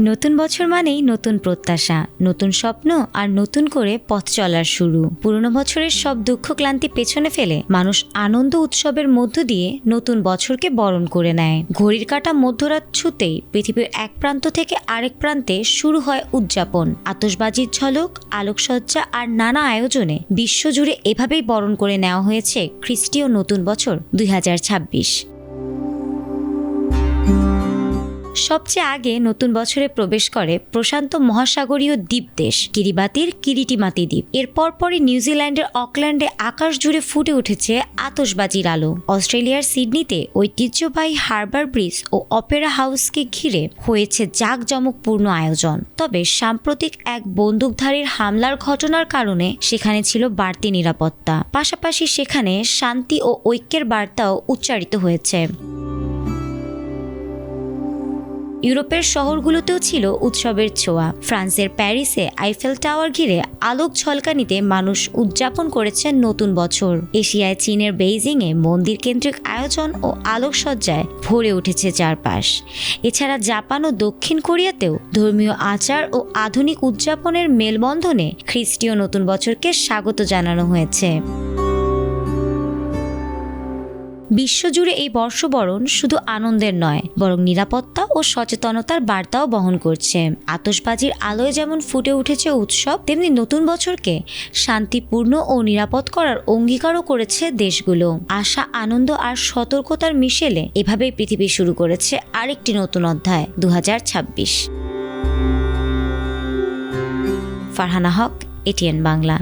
নতুন বছর মানেই নতুন প্রত্যাশা, নতুন স্বপ্ন আর নতুন করে পথ চলার শুরু। পুরনো বছরের সব দুঃখ ক্লান্তি পেছনে ফেলে মানুষ আনন্দ উৎসবের মধ্য দিয়ে নতুন বছরকে বরণ করে নেয়। ঘড়ির কাঁটা মধ্যরাত ছুতেই পৃথিবীর এক প্রান্ত থেকে আরেক প্রান্তে শুরু হয় উদযাপন। আতশবাজির ঝলক, আলোকসজ্জা আর নানা আয়োজনে বিশ্বজুড়ে এভাবেই বরণ করে নেওয়া হয়েছে খ্রিস্টীয় নতুন বছর 2026। সবচেয়ে আগে নতুন বছরে প্রবেশ করে প্রশান্ত মহাসাগরীয় দ্বীপ দেশ কিরিবাতির কিরিটিমাতি দ্বীপ। এর পরপরই নিউজিল্যান্ডের অকল্যান্ডে আকাশ জুড়ে ফুটে উঠেছে আতশবাজির আলো। অস্ট্রেলিয়ার সিডনিতে ঐতিহ্যবাহী হারবার ব্রিজ ও অপেরা হাউসকে ঘিরে হয়েছে জাঁকজমকপূর্ণ আয়োজন। তবে সাম্প্রতিক এক বন্দুকধারীর হামলার ঘটনার কারণে সেখানে ছিল বাড়তি নিরাপত্তা। পাশাপাশি সেখানে শান্তি ও ঐক্যের বার্তাও উচ্চারিত হয়েছে। ইউরোপের শহরগুলোতেও ছিল উৎসবের ছোঁয়া। ফ্রান্সের প্যারিসে আইফেল টাওয়ার ঘিরে আলোক ঝলকানিতে মানুষ উদযাপন করেছেন নতুন বছর। এশিয়ায় চীনের বেইজিংয়ে মন্দির কেন্দ্রিক আয়োজন ও আলোকসজ্জায় ভরে উঠেছে চারপাশ। এছাড়া জাপান ও দক্ষিণ কোরিয়াতেও ধর্মীয় আচার ও আধুনিক উদযাপনের মেলবন্ধনে খ্রিস্টীয় নতুন বছরকে স্বাগত জানানো হয়েছে। বিশ্বজুড়ে এই বর্ষবরণ শুধু আনন্দের নয়, বরং নিরাপত্তা ও সচেতনতার বার্তাও বহন করছে। আতশবাজির আলোয় যেমন ফুটে উঠেছে উৎসব, তেমনি নতুন বছরকে শান্তিপূর্ণ ও নিরাপদ করার অঙ্গীকারও করেছে দেশগুলো। আশা, আনন্দ আর সতর্কতার মিশেলে এভাবেই পৃথিবী শুরু করেছে আরেকটি নতুন অধ্যায় 2026। ফারহানা হক, এটিএন বাংলা।